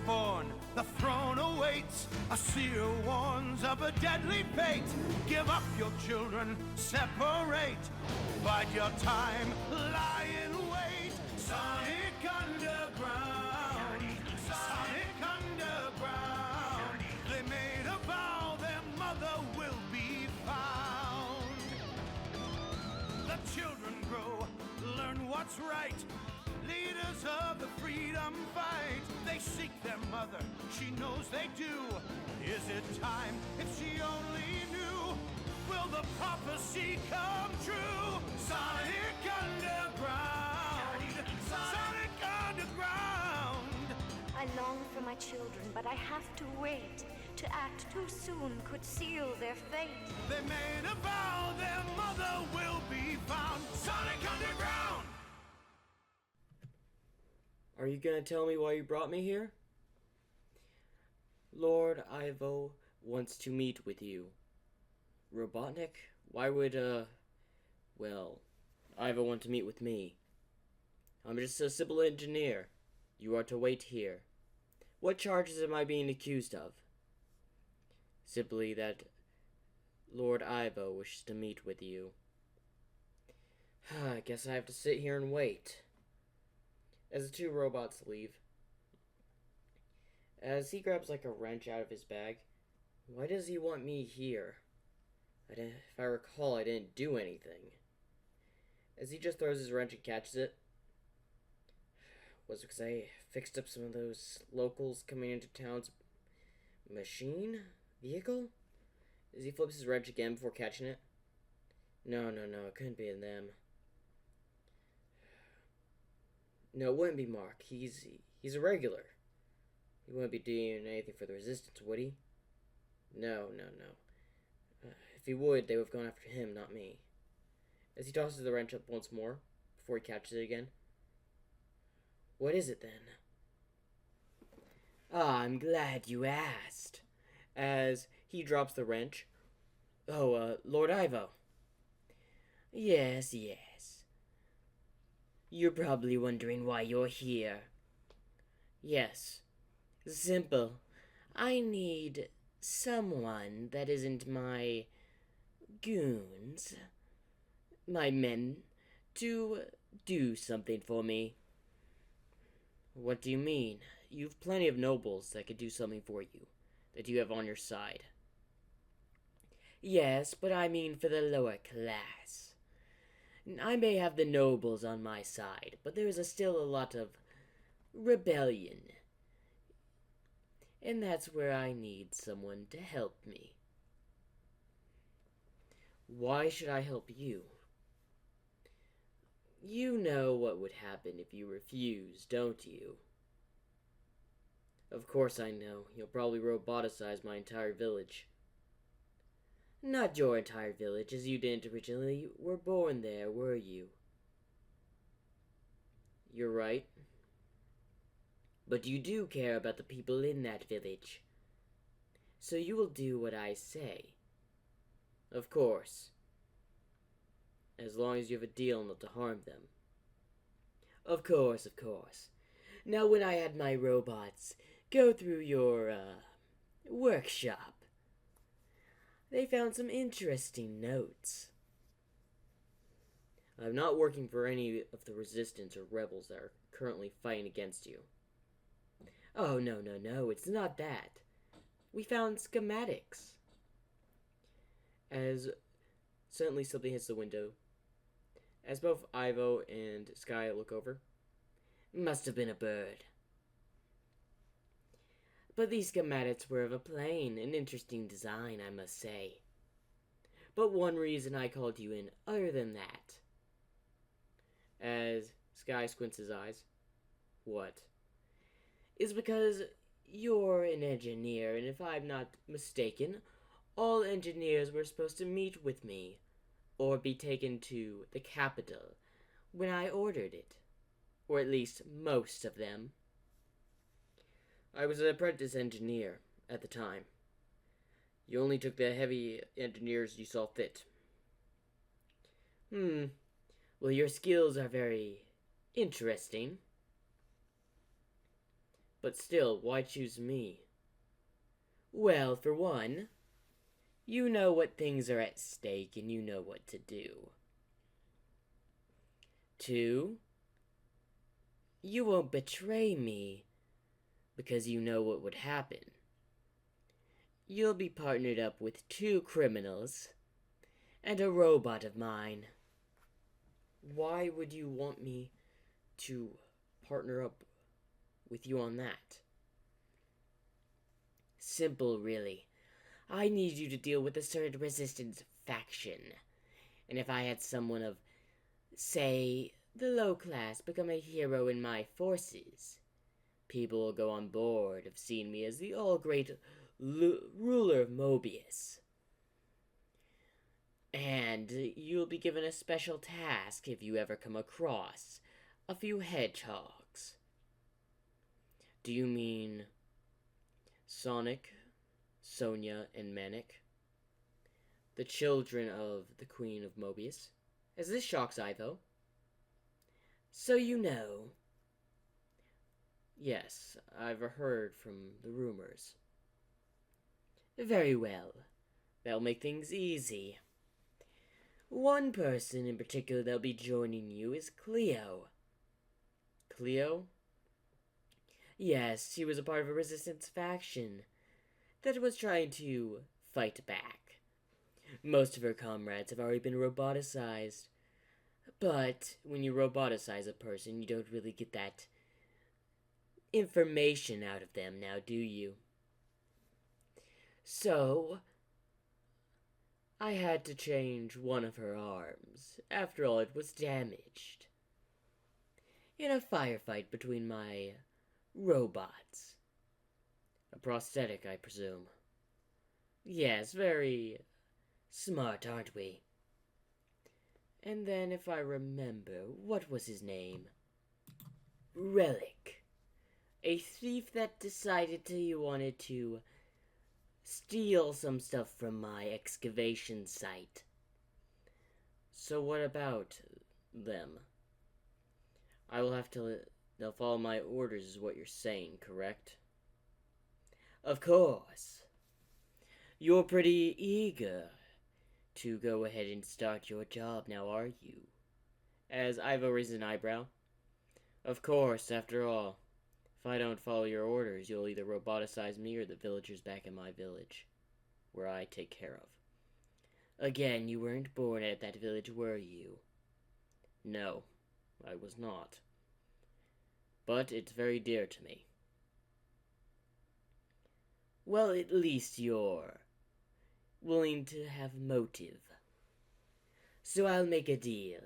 born, the throne awaits. A seer warns of a deadly fate. Give up your children, separate. Bide your time, lie in wait. Sonic Underground, Sonic Underground. They made a vow their mother will be found. The children grow, learn what's right. Leaders of the freedom fight. They seek their mother, she knows they do. Is it time? If she only knew. Will the prophecy come true? Sonic Underground, Sonic Underground. I long for my children, but I have to wait. To act too soon could seal their fate. They made a vow their mother will be found. Sonic Underground. Are you gonna tell me why you brought me here? Lord Ivo wants to meet with you. Robotnik? Why would, well, Ivo want to meet with me? I'm just a simple engineer. You are to wait here. What charges am I being accused of? Simply that Lord Ivo wishes to meet with you. I guess I have to sit here and wait. As the two robots leave, as he grabs like a wrench out of his bag, why does he want me here? If I recall, I didn't do anything. As he just throws his wrench and catches it, was it because I fixed up some of those locals coming into town's vehicle? As he flips his wrench again before catching it. No, it couldn't be in them. No, it wouldn't be Mark. He's a regular. He wouldn't be doing anything for the Resistance, would he? No. If he would, they would have gone after him, not me. As he tosses the wrench up once more, before he catches it again. What is it, then? Ah, I'm glad you asked. As he drops the wrench. Oh, Lord Ivo. Yes. You're probably wondering why you're here. Yes. Simple. I need someone that isn't my goons, my men, to do something for me. What do you mean? You've plenty of nobles that could do something for you, that you have on your side. Yes, but I mean for the lower class. I may have the nobles on my side, but there's still a lot of rebellion. And that's where I need someone to help me. Why should I help you? You know what would happen if you refuse, don't you? Of course I know. You'll probably roboticize my entire village. Not your entire village, as you didn't originally were born there, were you? You're right. But you do care about the people in that village. So you will do what I say. Of course. As long as you have a deal not to harm them. Of course. Now when I had my robots go through your, workshop, they found some interesting notes. I'm not working for any of the resistance or rebels that are currently fighting against you. Oh, no, it's not that. We found schematics. As suddenly something hits the window. As both Ivo and Sky look over. Must have been a bird. But these schematics were of a plain and interesting design, I must say. But one reason I called you in, other than that. As Sky squints his eyes. What? Is because you're an engineer, and if I'm not mistaken, all engineers were supposed to meet with me, or be taken to the capital, when I ordered it. Or at least most of them. I was an apprentice engineer at the time. You only took the heavy engineers you saw fit. Well, your skills are very interesting. But still, why choose me? Well, for one, you know what things are at stake and you know what to do. 2, you won't betray me because you know what would happen. You'll be partnered up with 2 criminals and a robot of mine. Why would you want me to partner up with you on that? Simple, really. I need you to deal with a certain resistance faction. And if I had someone of, say, the low class become a hero in my forces, people will go on board of seeing me as the all-great ruler of Mobius. And you'll be given a special task if you ever come across a few hedgehogs. Do you mean Sonic, Sonia, and Manic? The children of the Queen of Mobius? As this shocks Ivo. So you know. Yes, I've heard from the rumors. Very well. That'll make things easy. One person in particular that'll be joining you is Cleo. Cleo? Yes, she was a part of a resistance faction that was trying to fight back. Most of her comrades have already been roboticized. But when you roboticize a person, you don't really get that information out of them now, do you? So, I had to change one of her arms. After all, it was damaged in a firefight between my robots. A prosthetic, I presume. Yes, very smart, aren't we? And then, if I remember, what was his name? Relic. A thief that decided he wanted to steal some stuff from my excavation site. So what about them? I will have to they'll follow my orders is what you're saying, correct? Of course. You're pretty eager to go ahead and start your job now, are you? As Ivo raised an eyebrow. Of course, after all. If I don't follow your orders, you'll either roboticize me or the villagers back in my village, where I take care of. Again, you weren't born at that village, were you? No, I was not. But it's very dear to me. Well, at least you're willing to have motive. So I'll make a deal.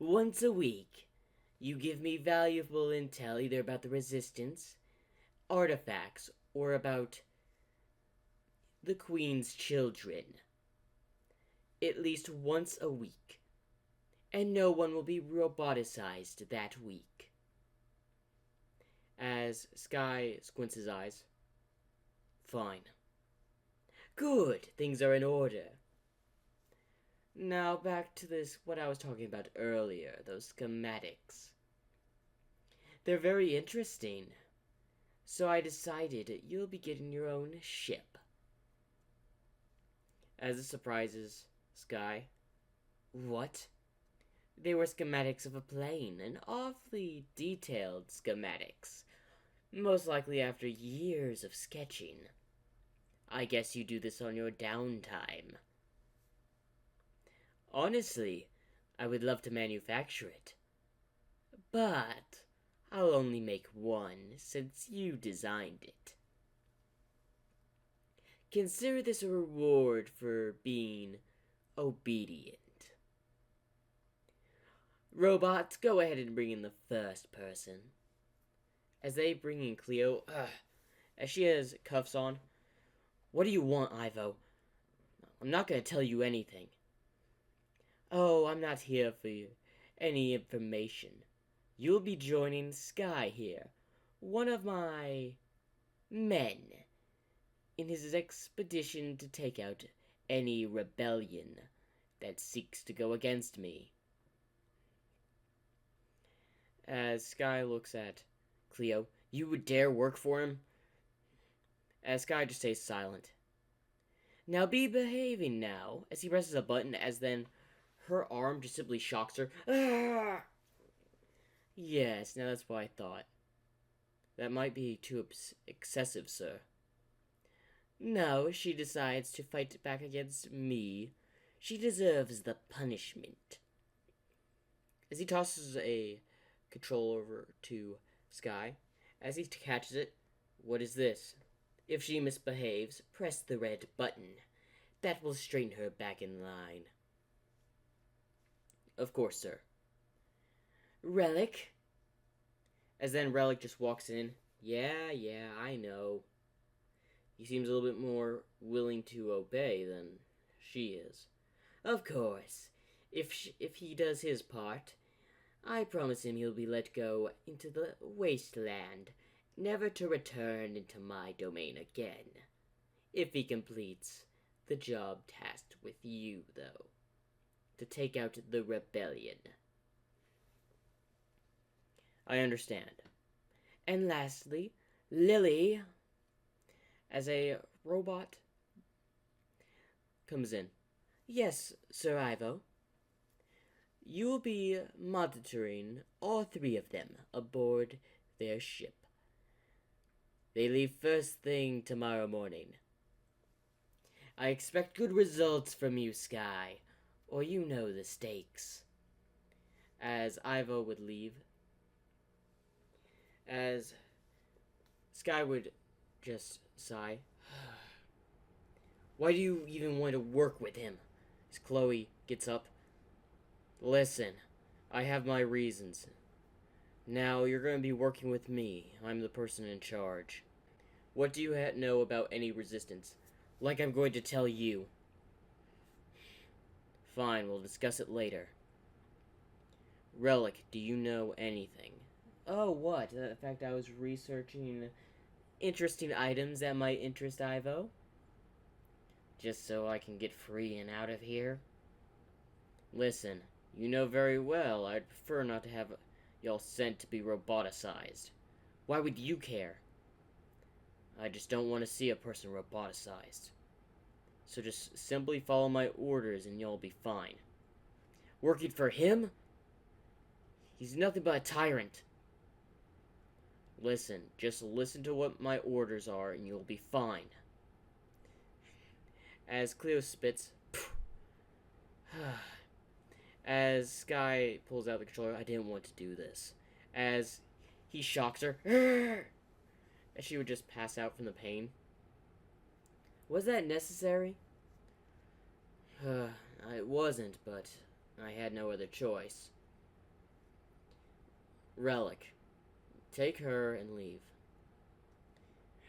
Once a week, you give me valuable intel either about the Resistance, artifacts, or about the Queen's children. At least once a week. And no one will be roboticized that week. As Sky squints his eyes. Fine. Good, things are in order. Now back to what I was talking about earlier, those schematics. They're very interesting. So I decided you'll be getting your own ship. As it surprises Sky. What? They were schematics of a plane, and awfully detailed schematics. Most likely after years of sketching. I guess you do this on your downtime. Honestly, I would love to manufacture it. But I'll only make one since you designed it. Consider this a reward for being obedient. Robots, go ahead and bring in the first person. As they bring in Cleo, as she has cuffs on. What do you want, Ivo? I'm not going to tell you anything. Oh, I'm not here for any information. You'll be joining Sky here, one of my men, in his expedition to take out any rebellion that seeks to go against me. As Sky looks at Cleo, You would dare work for him? As Sky just stays silent. Now be behaving now, as he presses a button, as then her arm just simply shocks her. Ah! Yes, now that's what I thought. That might be too excessive, sir. No, she decides to fight back against me. She deserves the punishment. As he tosses a control over to Sky, as he catches it, what is this? If she misbehaves, press the red button. That will straighten her back in line. Of course, sir. Relic? As then Relic just walks in. Yeah, I know. He seems a little bit more willing to obey than she is. Of course. If he does his part, I promise him he'll be let go into the wasteland, never to return into my domain again. If he completes the job tasked with you, though, to take out the rebellion. I understand. And lastly, Lily, as a robot, comes in. Yes, Sir Ivo. You will be monitoring all three of them aboard their ship. They leave first thing tomorrow morning. I expect good results from you, Sky, or you know the stakes. As Ivo would leave, as Sky would just sigh. Why do you even want to work with him? As Chloe gets up. Listen, I have my reasons. Now you're going to be working with me. I'm the person in charge. What do you know about any resistance? Like I'm going to tell you. Fine, we'll discuss it later. Relic, do you know anything? Oh, what? The fact I was researching interesting items that might interest Ivo? Just so I can get free and out of here? Listen, you know very well I'd prefer not to have y'all sent to be roboticized. Why would you care? I just don't want to see a person roboticized. So just simply follow my orders and you'll be fine. Working for him? He's nothing but a tyrant. Listen, just listen to what my orders are and you'll be fine. As Cleo spits, as Sky pulls out the controller, I didn't want to do this. As he shocks her, as she would just pass out from the pain. Was that necessary? It wasn't, but I had no other choice. Relic. Take her and leave.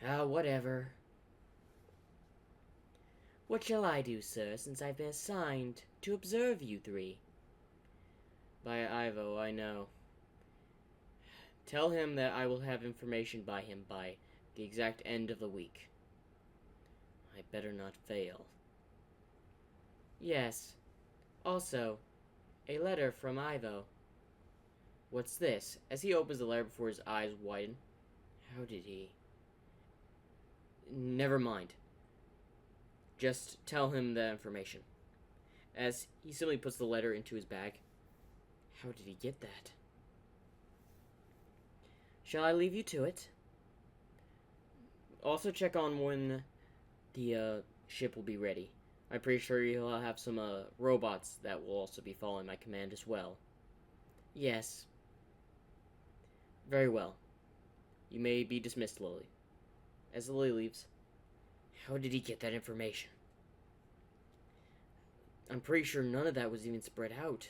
Whatever. What shall I do, sir, since I've been assigned to observe you three? By Ivo, I know. Tell him that I will have information by him by the exact end of the week. I better not fail. Yes. Also, a letter from Ivo. What's this? As he opens the letter before his eyes widen. How did he? Never mind. Just tell him the information. As he simply puts the letter into his bag. How did he get that? Shall I leave you to it? Also check on when the ship will be ready. I'm pretty sure you'll have some robots that will also be following my command as well. Yes. Very well. You may be dismissed, Lily. As Lily leaves, how did he get that information? I'm pretty sure none of that was even spread out.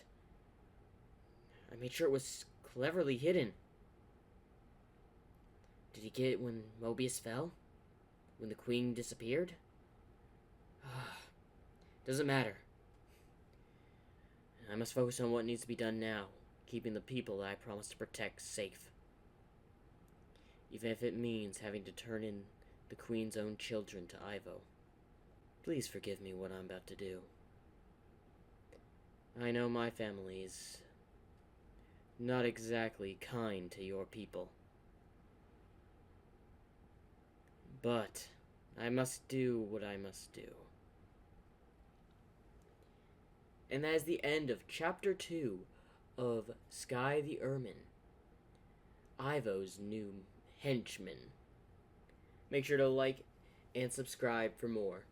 I made sure it was cleverly hidden. Did he get it when Mobius fell? When the Queen disappeared? Doesn't matter. I must focus on what needs to be done now, keeping the people that I promised to protect safe. Even if it means having to turn in the Queen's own children to Ivo. Please forgive me what I'm about to do. I know my family is not exactly kind to your people. But I must do what I must do. And that is the end of Chapter 2 of Sky the Ermine, Ivo's new henchman. Make sure to like and subscribe for more.